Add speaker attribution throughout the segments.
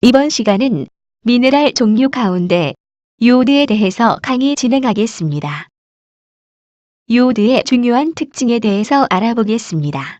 Speaker 1: 이번 시간은 미네랄 종류 가운데 요오드에 대해서 강의 진행하겠습니다. 요오드의 중요한 특징에 대해서 알아보겠습니다.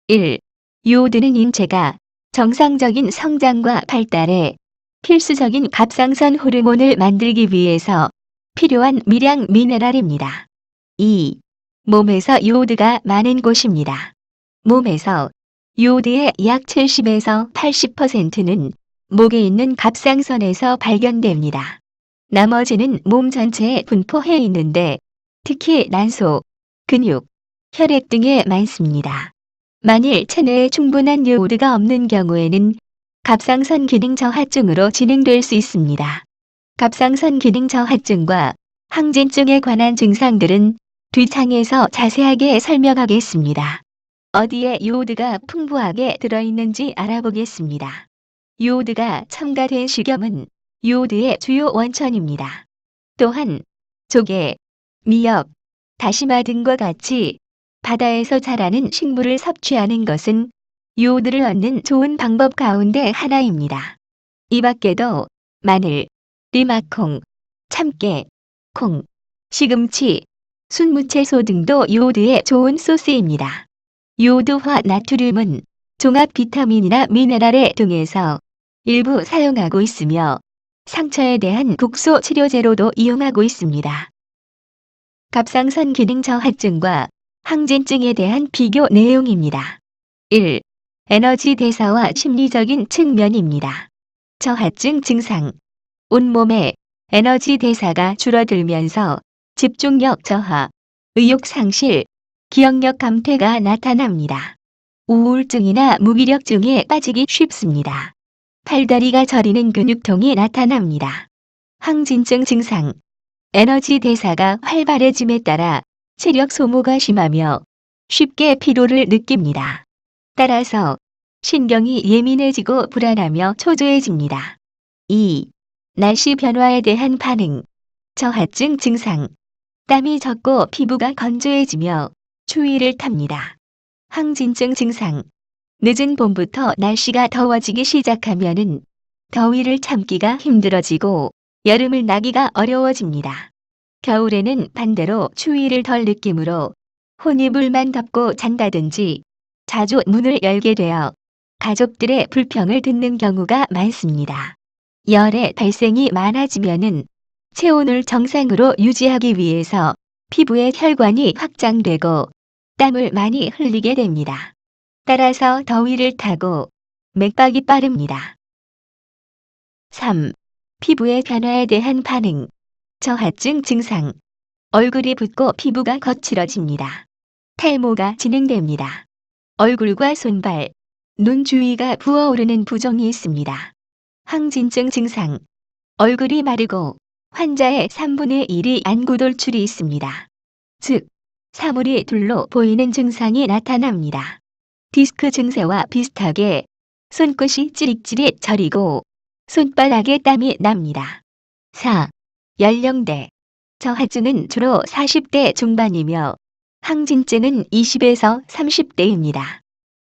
Speaker 1: 1. 요오드는 인체가 정상적인 성장과 발달에 필수적인 갑상선 호르몬을 만들기 위해서 필요한 미량 미네랄입니다. 2. 몸에서 요오드가 많은 곳입니다. 몸에서 요오드의 약 70에서 80%는 목에 있는 갑상선에서 발견됩니다. 나머지는 몸 전체에 분포해 있는데 특히 난소, 근육, 혈액 등에 많습니다. 만일 체내에 충분한 요오드가 없는 경우에는 갑상선 기능 저하증으로 진행될 수 있습니다. 갑상선 기능 저하증과 항진증에 관한 증상들은 뒷창에서 자세하게 설명하겠습니다. 어디에 요오드가 풍부하게 들어있는지 알아보겠습니다. 요오드가 첨가된 식염은 요오드의 주요 원천입니다. 또한 조개, 미역, 다시마 등과 같이 바다에서 자라는 식물을 섭취하는 것은 요오드를 얻는 좋은 방법 가운데 하나입니다. 이 밖에도 마늘, 리마콩, 참깨, 콩, 시금치, 순무채소 등도 요오드의 좋은 소스입니다. 요오드화 나트륨은 종합 비타민이나 미네랄의 등에서 일부 사용하고 있으며 상처에 대한 국소 치료제로도 이용하고 있습니다. 갑상선 기능 저하증과 항진증에 대한 비교 내용입니다. 1. 에너지 대사와 심리적인 측면입니다. 저하증 증상. 온몸의 에너지 대사가 줄어들면서 집중력 저하, 의욕 상실, 기억력 감퇴가 나타납니다. 우울증이나 무기력증에 빠지기 쉽습니다. 팔다리가 저리는 근육통이 나타납니다. 항진증 증상. 에너지 대사가 활발해짐에 따라 체력 소모가 심하며 쉽게 피로를 느낍니다. 따라서 신경이 예민해지고 불안하며 초조해집니다. 2. 날씨 변화에 대한 반응. 저하증 증상. 땀이 젖고 피부가 건조해지며 추위를 탑니다. 항진증 증상. 늦은 봄부터 날씨가 더워지기 시작하면은 더위를 참기가 힘들어지고 여름을 나기가 어려워집니다. 겨울에는 반대로 추위를 덜 느끼므로 혼이불만 덮고 잔다든지 자주 문을 열게 되어 가족들의 불평을 듣는 경우가 많습니다. 열의 발생이 많아지면은 체온을 정상으로 유지하기 위해서 피부의 혈관이 확장되고 땀을 많이 흘리게 됩니다. 따라서 더위를 타고 맥박이 빠릅니다. 3. 피부의 변화에 대한 반응. 저하증 증상. 얼굴이 붓고 피부가 거칠어집니다. 탈모가 진행됩니다. 얼굴과 손발, 눈 주위가 부어오르는 부종이 있습니다. 항진증 증상. 얼굴이 마르고 환자의 3분의 1이 안구 돌출이 있습니다. 즉, 사물이 둘로 보이는 증상이 나타납니다. 디스크 증세와 비슷하게 손끝이 찌릿찌릿 저리고 손바닥에 땀이 납니다. 4. 연령대. 저하증은 주로 40대 중반이며 항진증은 20에서 30대입니다.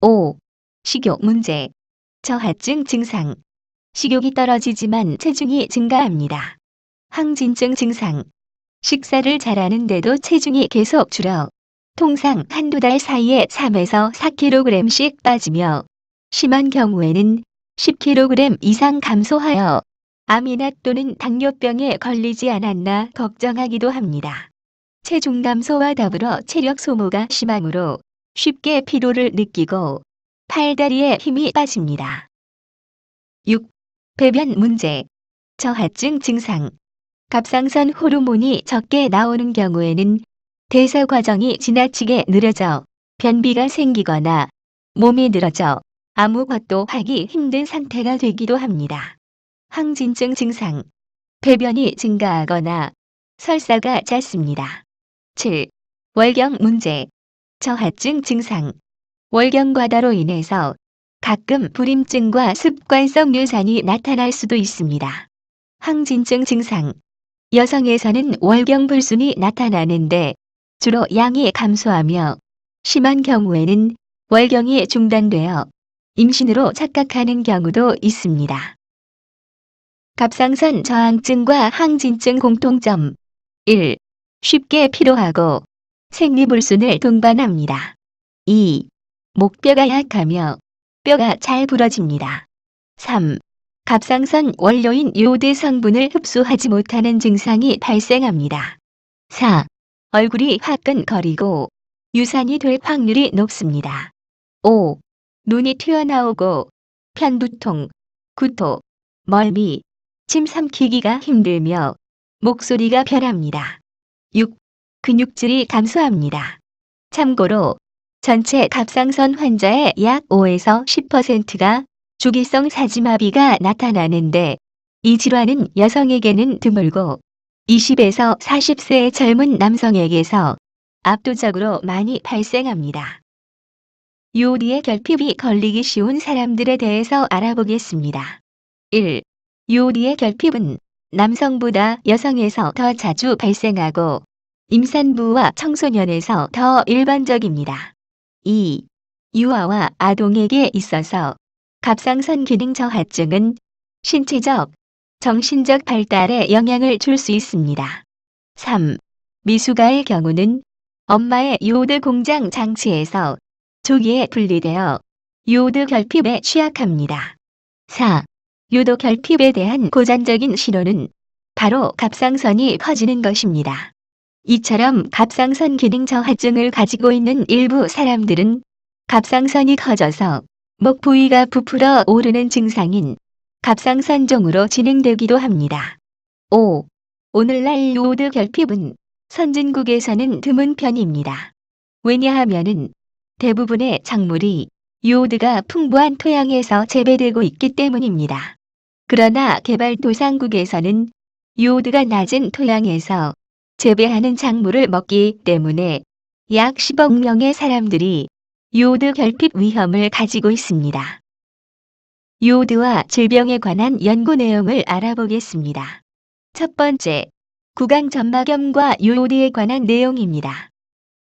Speaker 1: 5. 식욕 문제. 저하증 증상. 식욕이 떨어지지만 체중이 증가합니다. 항진증 증상. 식사를 잘하는데도 체중이 계속 줄어 통상 한두 달 사이에 3에서 4kg씩 빠지며 심한 경우에는 10kg 이상 감소하여 암이나 또는 당뇨병에 걸리지 않았나 걱정하기도 합니다. 체중 감소와 더불어 체력 소모가 심하므로 쉽게 피로를 느끼고 팔다리에 힘이 빠집니다. 6. 배변 문제. 저하증 증상. 갑상선 호르몬이 적게 나오는 경우에는 대사 과정이 지나치게 느려져 변비가 생기거나 몸이 늘어져 아무것도 하기 힘든 상태가 되기도 합니다. 항진증 증상. 배변이 증가하거나 설사가 잦습니다. 7. 월경 문제. 저하증 증상. 월경 과다로 인해서 가끔 불임증과 습관성 뇌산이 나타날 수도 있습니다. 항진증 증상. 여성에서는 월경 불순이 나타나는데 주로 양이 감소하며 심한 경우에는 월경이 중단되어 임신으로 착각하는 경우도 있습니다. 갑상선 저항증과 항진증 공통점 1. 쉽게 피로하고 생리불순을 동반합니다. 2. 목뼈가 약하며 뼈가 잘 부러집니다. 3. 갑상선 원료인 요오드 성분을 흡수하지 못하는 증상이 발생합니다. 4. 얼굴이 화끈거리고 유산이 될 확률이 높습니다. 5. 눈이 튀어나오고 편두통, 구토, 멀미, 침 삼키기가 힘들며 목소리가 변합니다. 6. 근육질이 감소합니다. 참고로 전체 갑상선 환자의 약 5에서 10%가 주기성 사지마비가 나타나는데 이 질환은 여성에게는 드물고 20에서 40세의 젊은 남성에게서 압도적으로 많이 발생합니다. 요오드의 결핍이 걸리기 쉬운 사람들에 대해서 알아보겠습니다. 1. 요오드의 결핍은 남성보다 여성에서 더 자주 발생하고 임산부와 청소년에서 더 일반적입니다. 2. 유아와 아동에게 있어서 갑상선 기능 저하증은 신체적, 정신적 발달에 영향을 줄 수 있습니다. 3. 미숙아의 경우는 엄마의 요오드 공장 장치에서 조기에 분리되어 요오드 결핍에 취약합니다. 4. 요도 결핍에 대한 고전적인 신호는 바로 갑상선이 커지는 것입니다. 이처럼 갑상선 기능 저하증을 가지고 있는 일부 사람들은 갑상선이 커져서 목 부위가 부풀어 오르는 증상인 갑상선종으로 진행되기도 합니다. 5. 오늘날 요오드 결핍은 선진국에서는 드문 편입니다. 왜냐하면은 대부분의 작물이 요오드가 풍부한 토양에서 재배되고 있기 때문입니다. 그러나 개발도상국에서는 요오드가 낮은 토양에서 재배하는 작물을 먹기 때문에 약 10억 명의 사람들이 요오드 결핍 위험을 가지고 있습니다. 요오드와 질병에 관한 연구 내용을 알아보겠습니다. 첫 번째, 구강점막염과 요오드에 관한 내용입니다.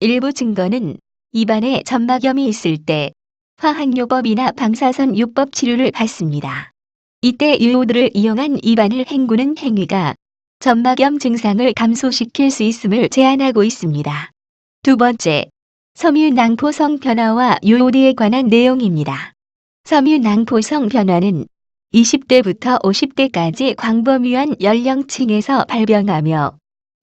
Speaker 1: 일부 증거는 입안에 점막염이 있을 때 화학요법이나 방사선 요법 치료를 받습니다. 이때 요오드를 이용한 입안을 헹구는 행위가 점막염 증상을 감소시킬 수 있음을 제안하고 있습니다. 두 번째, 섬유낭포성 변화와 요오드에 관한 내용입니다. 섬유낭포성 변화는 20대부터 50대까지 광범위한 연령층에서 발병하며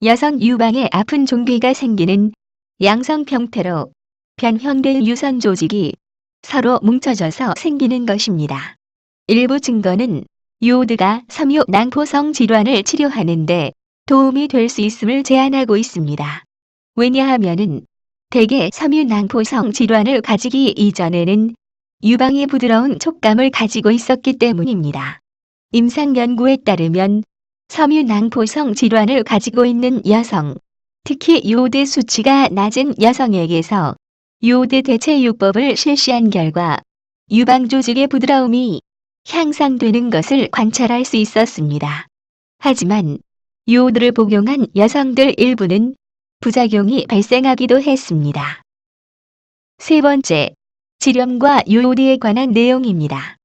Speaker 1: 여성 유방에 아픈 종괴가 생기는 양성평태로 변형된 유선 조직이 서로 뭉쳐져서 생기는 것입니다. 일부 증거는 요오드가 섬유낭포성 질환을 치료하는데 도움이 될 수 있음을 제안하고 있습니다. 왜냐하면은 대개 섬유낭포성 질환을 가지기 이전에는 유방이 부드러운 촉감을 가지고 있었기 때문입니다. 임상 연구에 따르면 섬유낭포성 질환을 가지고 있는 여성, 특히 요오드 수치가 낮은 여성에게서 요오드 대체요법을 실시한 결과 유방 조직의 부드러움이 향상되는 것을 관찰할 수 있었습니다. 하지만 요오드를 복용한 여성들 일부는 부작용이 발생하기도 했습니다. 세 번째, 질염과 요오드에 관한 내용입니다.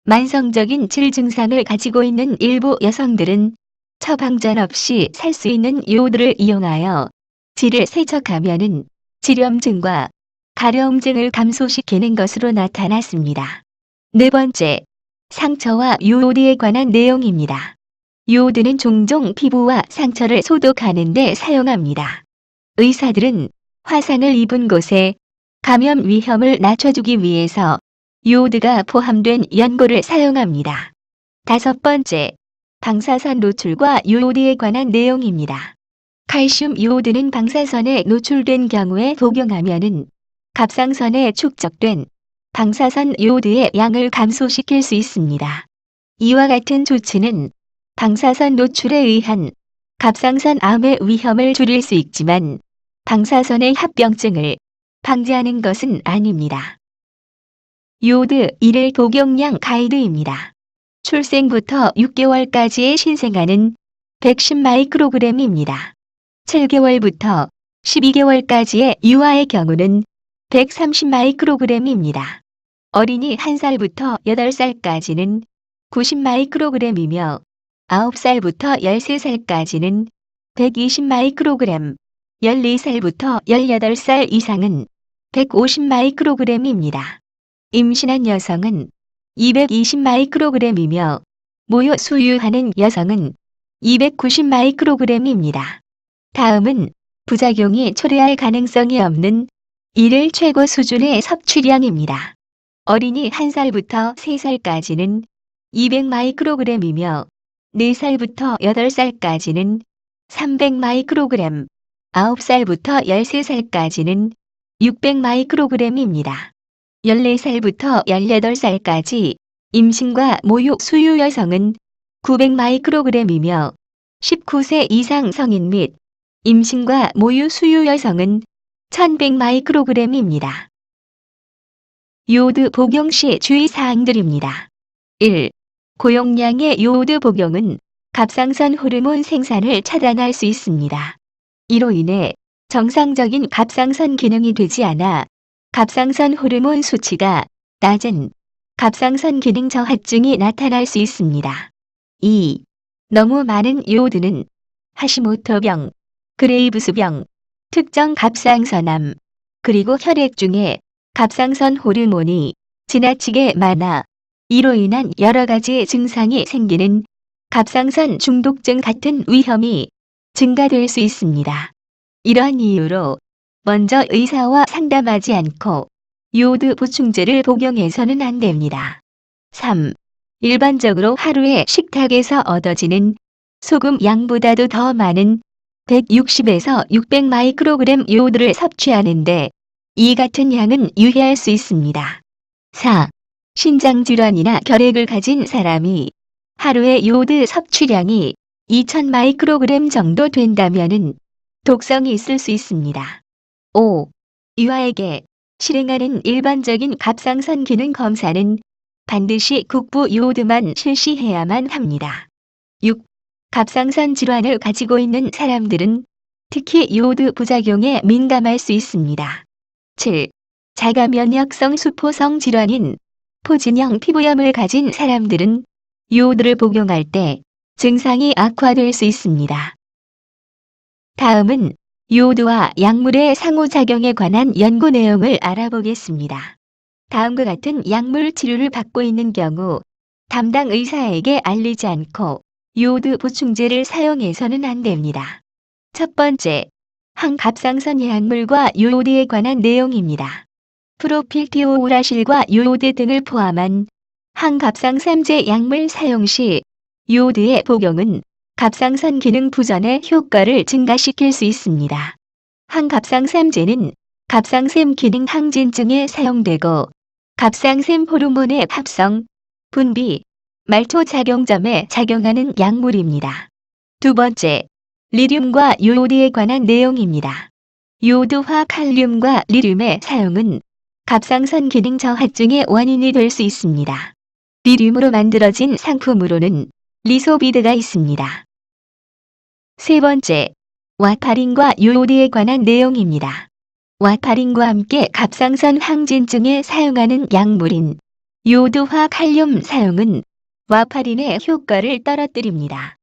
Speaker 1: 만성적인 질 증상을 가지고 있는 일부 여성들은 처방전 없이 살 수 있는 요오드를 이용하여 질을 세척하면은 질염증과 가려움증을 감소시키는 것으로 나타났습니다. 네 번째, 상처와 요오드에 관한 내용입니다. 요오드는 종종 피부와 상처를 소독하는 데 사용합니다. 의사들은 화상을 입은 곳에 감염 위험을 낮춰주기 위해서 요오드가 포함된 연고를 사용합니다. 다섯 번째, 방사선 노출과 요오드에 관한 내용입니다. 칼슘 요오드는 방사선에 노출된 경우에 복용하면은 갑상선에 축적된 방사선 요오드의 양을 감소시킬 수 있습니다. 이와 같은 조치는 방사선 노출에 의한 갑상선 암의 위험을 줄일 수 있지만 방사선의 합병증을 방지하는 것은 아닙니다. 요오드 1일 복용량 가이드입니다. 출생부터 6개월까지의 신생아는 110마이크로그램입니다. 7개월부터 12개월까지의 유아의 경우는 130마이크로그램입니다. 어린이 1살부터 8살까지는 90마이크로그램이며 9살부터 13살까지는 120 마이크로그램, 14살부터 18살 이상은 150 마이크로그램입니다. 임신한 여성은 220 마이크로그램이며 모유 수유하는 여성은 290 마이크로그램입니다. 다음은 부작용이 초래할 가능성이 없는 일일 최고 수준의 섭취량입니다. 어린이 1살부터 3살까지는 200 마이크로그램이며 4살부터 8살까지는 300 마이크로그램, 9살부터 13살까지는 600 마이크로그램입니다. 14살부터 18살까지 임신과 모유 수유 여성은 900 마이크로그램이며 19세 이상 성인 및 임신과 모유 수유 여성은 1100 마이크로그램입니다. 요오드 복용 시 주의사항들입니다. 1. 고용량의 요오드 복용은 갑상선 호르몬 생산을 차단할 수 있습니다. 이로 인해 정상적인 갑상선 기능이 되지 않아 갑상선 호르몬 수치가 낮은 갑상선 기능 저하증이 나타날 수 있습니다. 2. 너무 많은 요오드는 하시모토병, 그레이브스병, 특정 갑상선암, 그리고 혈액 중에 갑상선 호르몬이 지나치게 많아 이로 인한 여러 가지 증상이 생기는 갑상선 중독증 같은 위험이 증가될 수 있습니다. 이러한 이유로 먼저 의사와 상담하지 않고 요오드 보충제를 복용해서는 안 됩니다. 3. 일반적으로 하루에 식탁에서 얻어지는 소금 양보다도 더 많은 160에서 600 마이크로그램 요오드를 섭취하는데 이 같은 양은 유해할 수 있습니다. 4. 신장질환이나 결핵을 가진 사람이 하루의 요오드 섭취량이 2000 마이크로그램 정도 된다면은 독성이 있을 수 있습니다. 5. 유아에게 실행하는 일반적인 갑상선 기능 검사는 반드시 국부 요오드만 실시해야만 합니다. 6. 갑상선 질환을 가지고 있는 사람들은 특히 요오드 부작용에 민감할 수 있습니다. 7. 자가 면역성 수포성 질환인 포진형 피부염을 가진 사람들은 요오드를 복용할 때 증상이 악화될 수 있습니다. 다음은 요오드와 약물의 상호작용에 관한 연구 내용을 알아보겠습니다. 다음과 같은 약물 치료를 받고 있는 경우 담당 의사에게 알리지 않고 요오드 보충제를 사용해서는 안 됩니다. 첫 번째, 항갑상선 약물과 요오드에 관한 내용입니다. 프로필티오우라실과 요오드 등을 포함한 항갑상삼제 약물 사용 시 요오드의 복용은 갑상선 기능 부전의 효과를 증가시킬 수 있습니다. 항갑상삼제는 갑상샘 기능 항진증에 사용되고 갑상샘 호르몬의 합성, 분비, 말초 작용점에 작용하는 약물입니다. 두 번째, 리륨과 요오드에 관한 내용입니다. 요오드와 칼륨과 리륨의 사용은 갑상선 기능 저하증의 원인이 될 수 있습니다. 리륨으로 만들어진 상품으로는 리소비드가 있습니다. 세 번째, 와파린과 요오드에 관한 내용입니다. 와파린과 함께 갑상선 항진증에 사용하는 약물인 요오드와 칼륨 사용은 와파린의 효과를 떨어뜨립니다.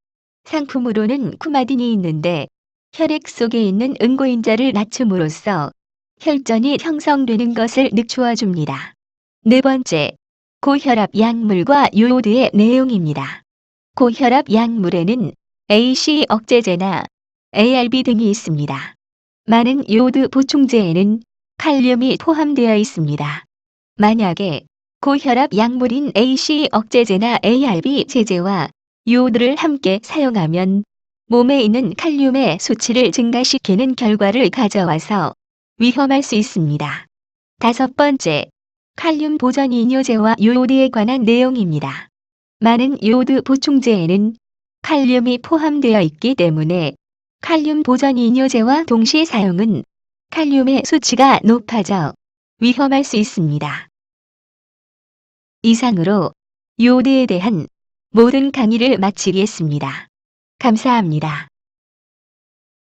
Speaker 1: 상품으로는 쿠마딘이 있는데 혈액 속에 있는 응고인자를 낮춤으로써 혈전이 형성되는 것을 늦추어줍니다. 네 번째, 고혈압 약물과 요오드의 내용입니다. 고혈압 약물에는 AC 억제제나 ARB 등이 있습니다. 많은 요오드 보충제에는 칼륨이 포함되어 있습니다. 만약에 고혈압 약물인 AC 억제제나 ARB 제제와 요오드를 함께 사용하면 몸에 있는 칼륨의 수치를 증가시키는 결과를 가져와서 위험할 수 있습니다. 다섯 번째, 칼륨 보전 이뇨제와 요오드에 관한 내용입니다. 많은 요오드 보충제에는 칼륨이 포함되어 있기 때문에 칼륨 보전 이뇨제와 동시 사용은 칼륨의 수치가 높아져 위험할 수 있습니다. 이상으로 요오드에 대한 모든 강의를 마치겠습니다. 감사합니다.